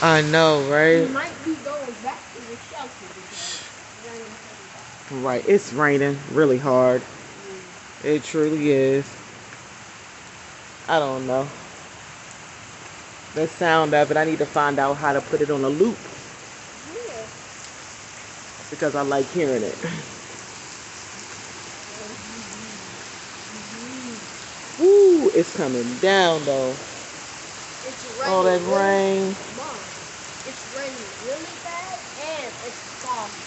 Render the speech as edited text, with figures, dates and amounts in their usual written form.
I know, We right? might be going back to the shelter because it's raining heavy back. Right. It's raining really hard. It truly is. I don't know. The sound of it, I need to find out how to put it on a loop Yeah. because I like hearing it. Woo, it's coming down though. It's All raining that really, rain. Mom, it's raining really bad and it's foggy.